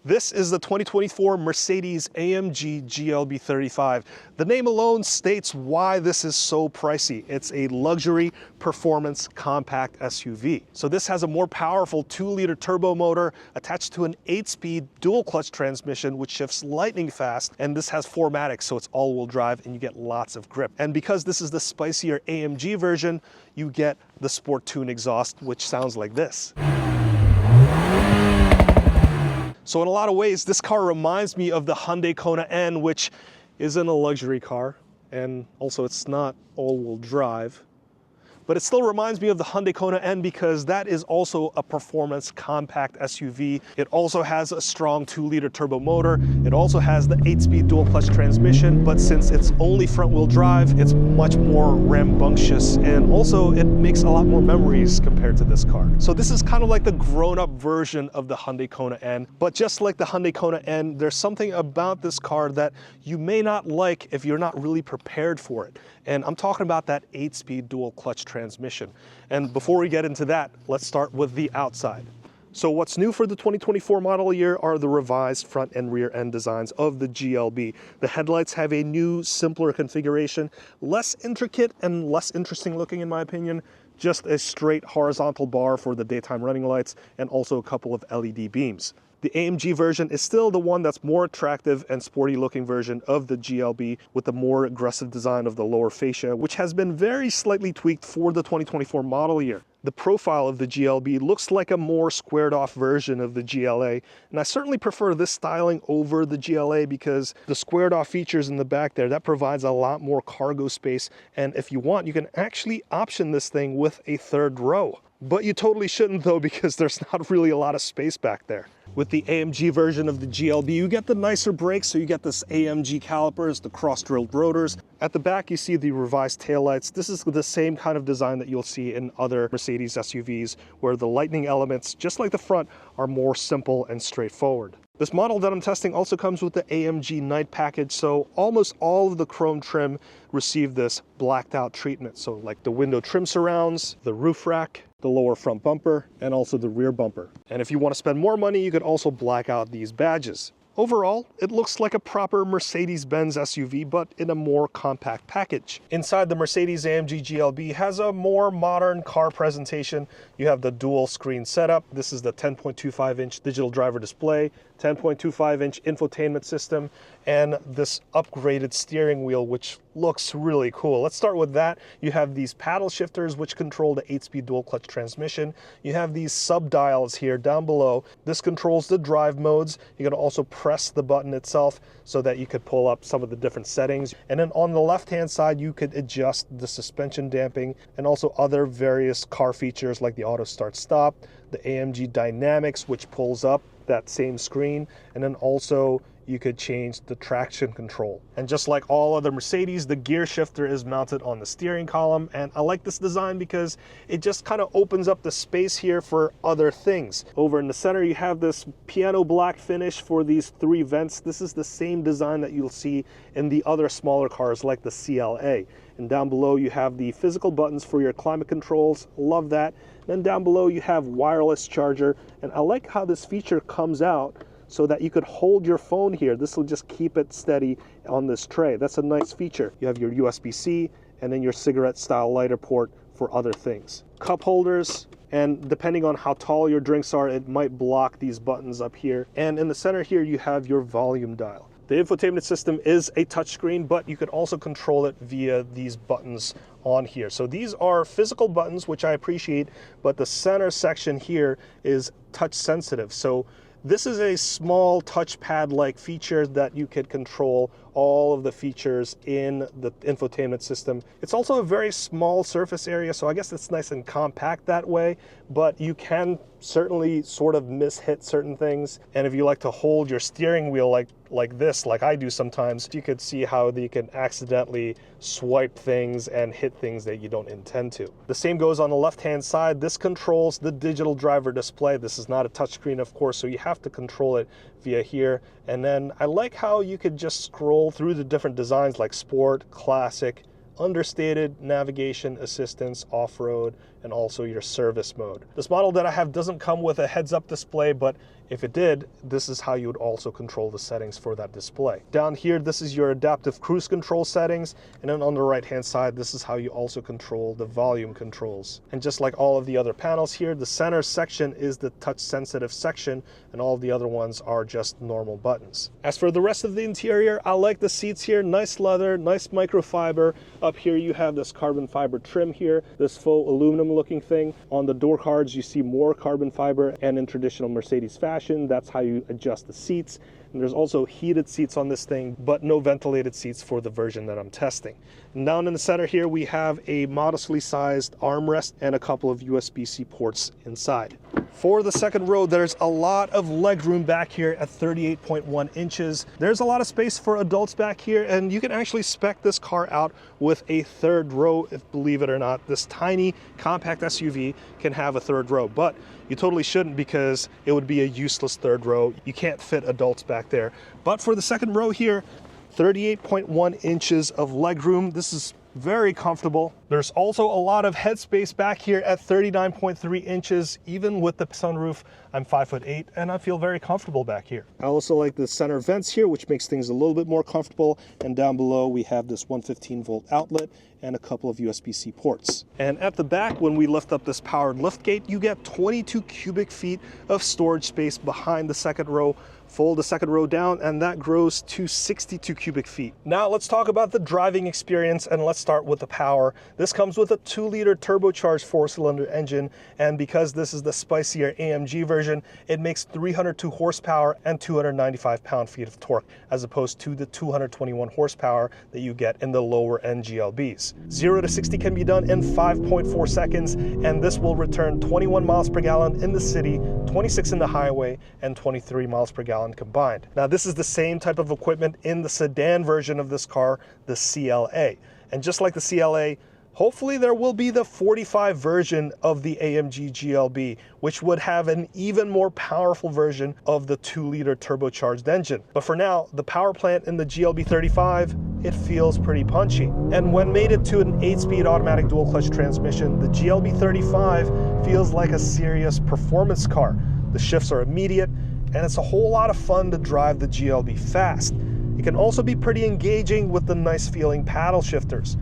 This is the 2024 Mercedes AMG GLB 35. The name alone states why this is so pricey. It's a luxury performance compact SUV. So this has a more powerful 2-liter turbo motor attached to an 8-speed dual clutch transmission which shifts lightning fast, and this has 4MATIC, so it's all-wheel drive and you get lots of grip. And because this is the spicier AMG version, you get the Sport Tune exhaust, which sounds like this. So in a lot of ways, this car reminds me of the Hyundai Kona N, which isn't a luxury car, and also it's not all-wheel drive. But it still reminds me of the Hyundai Kona N because that is also a performance compact SUV. It also has a strong 2-liter turbo motor. It also has the 8-speed dual clutch transmission, but since it's only front-wheel drive, it's much more rambunctious, and also it makes a lot more memories compared to this car. So this is kind of like the grown-up version of the Hyundai Kona N, but just like the Hyundai Kona N, there's something about this car that you may not like if you're not really prepared for it. And I'm talking about that 8-speed dual clutch transmission. And before we get into that, let's start with the outside. So what's new for the 2024 model year are the revised front and rear end designs of the GLB. The headlights have a new, simpler configuration, less intricate and less interesting looking in my opinion. Just a straight horizontal bar for the daytime running lights and also a couple of LED beams. The AMG version is still the one that's more attractive and sporty looking version of the GLB with the more aggressive design of the lower fascia, which has been very slightly tweaked for the 2024 model year. The profile of the GLB looks like a more squared off version of the GLA, and I certainly prefer this styling over the GLA because the squared off features in the back there, that provides a lot more cargo space, and if you want, you can actually option this thing with a third row. But you totally shouldn't though, because there's not really a lot of space back there. With the AMG version of the GLB, you get the nicer brakes, so you get this AMG calipers, the cross-drilled rotors. At the back, you see the revised taillights. This is the same kind of design that you'll see in other Mercedes SUVs, where the lightning elements, just like the front, are more simple and straightforward. This model that I'm testing also comes with the AMG Night package, so almost all of the chrome trim received this blacked out treatment. So like the window trim surrounds, the roof rack, the lower front bumper, and also the rear bumper. And if you want to spend more money, you could also black out these badges. Overall, it looks like a proper Mercedes-Benz SUV, but in a more compact package. Inside, the Mercedes AMG GLB has a more modern car presentation. You have the dual screen setup. This is the 10.25-inch digital driver display, 10.25-inch infotainment system, and this upgraded steering wheel, which looks really cool. Let's start with that. You have these paddle shifters, which control the 8-speed dual clutch transmission. You have these sub dials here down below. This controls the drive modes. You can also press the button itself so that you could pull up some of the different settings. And then on the left-hand side, you could adjust the suspension damping and also other various car features like the auto start stop, the AMG Dynamics, which pulls up that same screen, and then also you could change the traction control. And just like all other Mercedes, the gear shifter is mounted on the steering column, and I like this design because it just kind of opens up the space here for other things. Over in the center, you have this piano black finish for these 3 vents. This is the same design that you'll see in the other smaller cars like the CLA. And down below, you have the physical buttons for your climate controls. Love that. Then down below, you have wireless charger, and I like how this feature comes out so that you could hold your phone here. This will just keep it steady on this tray. That's a nice feature. You have your USB-C and then your cigarette style lighter port for other things. Cup holders, and depending on how tall your drinks are, it might block these buttons up here. And in the center here, you have your volume dial. The infotainment system is a touchscreen, but you could also control it via these buttons on here. So these are physical buttons, which I appreciate, but the center section here is touch sensitive. So this is a small touchpad-like feature that you could control all of the features in the infotainment system. It's also a very small surface area, so I guess it's nice and compact that way, but you can certainly sort of mishit certain things. And if you like to hold your steering wheel like this, like I do sometimes, you could see how you can accidentally swipe things and hit things that you don't intend to. The same goes on the left-hand side. This controls the digital driver display. This is not a touchscreen, of course, so you have to control it via here. And then I like how you could just scroll through the different designs like Sport, Classic, understated, navigation, assistance, off-road, and also your service mode. This model that I have doesn't come with a heads-up display, but If it did, this is how you would also control the settings for that display. Down here, this is your adaptive cruise control settings, and then on the right-hand side, this is how you also control the volume controls. And just like all of the other panels here, the center section is the touch-sensitive section, and all of the other ones are just normal buttons. As for the rest of the interior, I like the seats here. Nice leather, nice microfiber. Up here, you have this carbon fiber trim here, this faux aluminum looking thing. On the door cards, you see more carbon fiber, and in traditional Mercedes fashion, that's how you adjust the seats. And there's also heated seats on this thing, but no ventilated seats for the version that I'm testing. And down in the center here, we have a modestly sized armrest and a couple of USB-C ports inside. For the second row, there's a lot of legroom back here at 38.1 inches. There's a lot of space for adults back here, and you can actually spec this car out with a third row, if believe it or not. This tiny compact SUV can have a third row, but you totally shouldn't, because it would be a useless third row. You can't fit adults back there. But for the second row here, 38.1 inches of legroom. This is very comfortable. There's also a lot of headspace back here at 39.3 inches. Even with the sunroof, I'm 5'8", and I feel very comfortable back here. I also like the center vents here, which makes things a little bit more comfortable. And down below, we have this 115-volt outlet and a couple of USB-C ports. And at the back, when we lift up this powered liftgate, you get 22 cubic feet of storage space behind the second row. Fold the second row down, and that grows to 62 cubic feet. Now let's talk about the driving experience, and let's start with the power. This comes with a 2-liter turbocharged 4-cylinder engine, and because this is the spicier AMG version, it makes 302 horsepower and 295 pound-feet of torque, as opposed to the 221 horsepower that you get in the lower-end GLBs. 0 to 60 can be done in 5.4 seconds, and this will return 21 miles per gallon in the city, 26 in the highway, and 23 miles per gallon combined. Now, this is the same type of equipment in the sedan version of this car, the CLA. And just like the CLA, hopefully there will be the 45 version of the AMG GLB, which would have an even more powerful version of the 2-liter turbocharged engine. But for now, the power plant in the GLB 35, it feels pretty punchy. And when mated to an 8-speed automatic dual-clutch transmission, the GLB 35 feels like a serious performance car. The shifts are immediate, and it's a whole lot of fun to drive the GLB fast. It can also be pretty engaging with the nice feeling paddle shifters.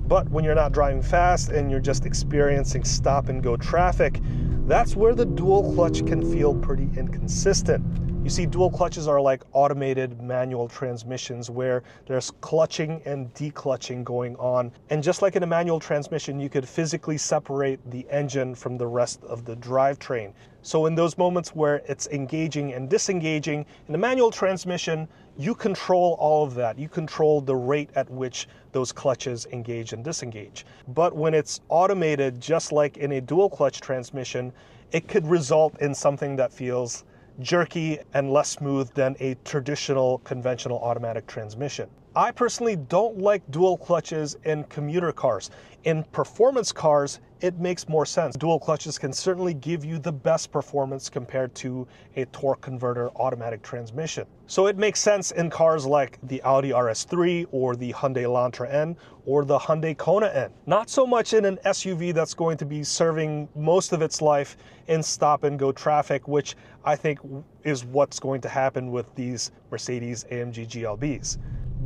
But when you're not driving fast and you're just experiencing stop and go traffic, that's where the dual clutch can feel pretty inconsistent. You see, dual clutches are like automated manual transmissions where there's clutching and declutching going on. And just like in a manual transmission, you could physically separate the engine from the rest of the drivetrain. So in those moments where it's engaging and disengaging, in a manual transmission, you control all of that. You control the rate at which those clutches engage and disengage. But when it's automated, just like in a dual clutch transmission, it could result in something that feels jerky and less smooth than a traditional conventional automatic transmission. I personally don't like dual clutches in commuter cars. In performance cars, it makes more sense. Dual clutches can certainly give you the best performance compared to a torque converter automatic transmission. So it makes sense in cars like the Audi RS3 or the Hyundai Elantra N or the Hyundai Kona N. Not so much in an SUV that's going to be serving most of its life in stop-and-go traffic, which I think is what's going to happen with these Mercedes AMG GLBs.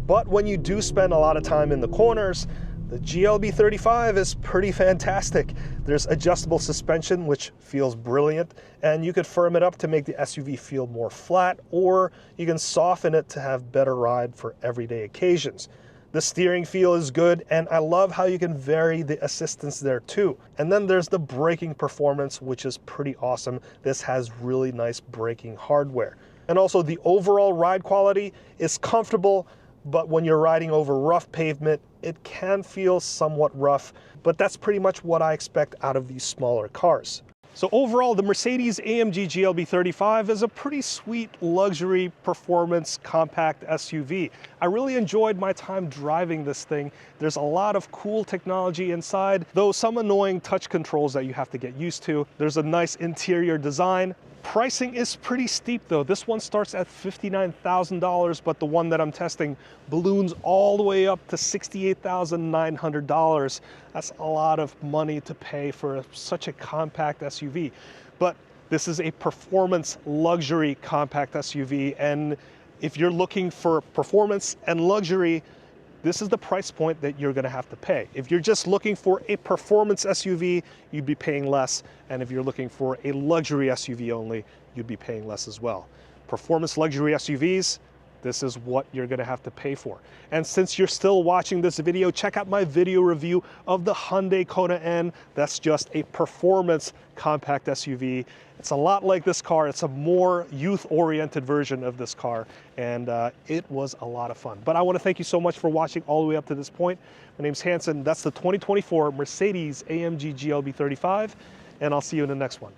But when you do spend a lot of time in the corners, the GLB 35 is pretty fantastic. There's adjustable suspension, which feels brilliant, and you could firm it up to make the SUV feel more flat, or you can soften it to have better ride for everyday occasions. The steering feel is good, and I love how you can vary the assistance there too. And then there's the braking performance, which is pretty awesome. This has really nice braking hardware. And also the overall ride quality is comfortable, but when you're riding over rough pavement, it can feel somewhat rough, but that's pretty much what I expect out of these smaller cars. So overall, the Mercedes AMG GLB 35 is a pretty sweet luxury performance compact SUV. I really enjoyed my time driving this thing. There's a lot of cool technology inside, though some annoying touch controls that you have to get used to. There's a nice interior design. Pricing is pretty steep though. This one starts at $59,000, but the one that I'm testing balloons all the way up to $68,900. That's a lot of money to pay for such a compact SUV. But This is a performance luxury compact SUV, and if you're looking for performance and luxury, this is the price point that you're gonna have to pay. If you're just looking for a performance SUV, you'd be paying less, and if you're looking for a luxury SUV only, you'd be paying less as well. Performance luxury SUVs, this is what you're gonna have to pay for. And since you're still watching this video, check out my video review of the Hyundai Kona N. That's just a performance compact SUV. It's a lot like this car. It's a more youth-oriented version of this car, and it was a lot of fun. But I wanna thank you so much for watching all the way up to this point. My name's Hanson. That's the 2024 Mercedes AMG GLB 35, and I'll see you in the next one.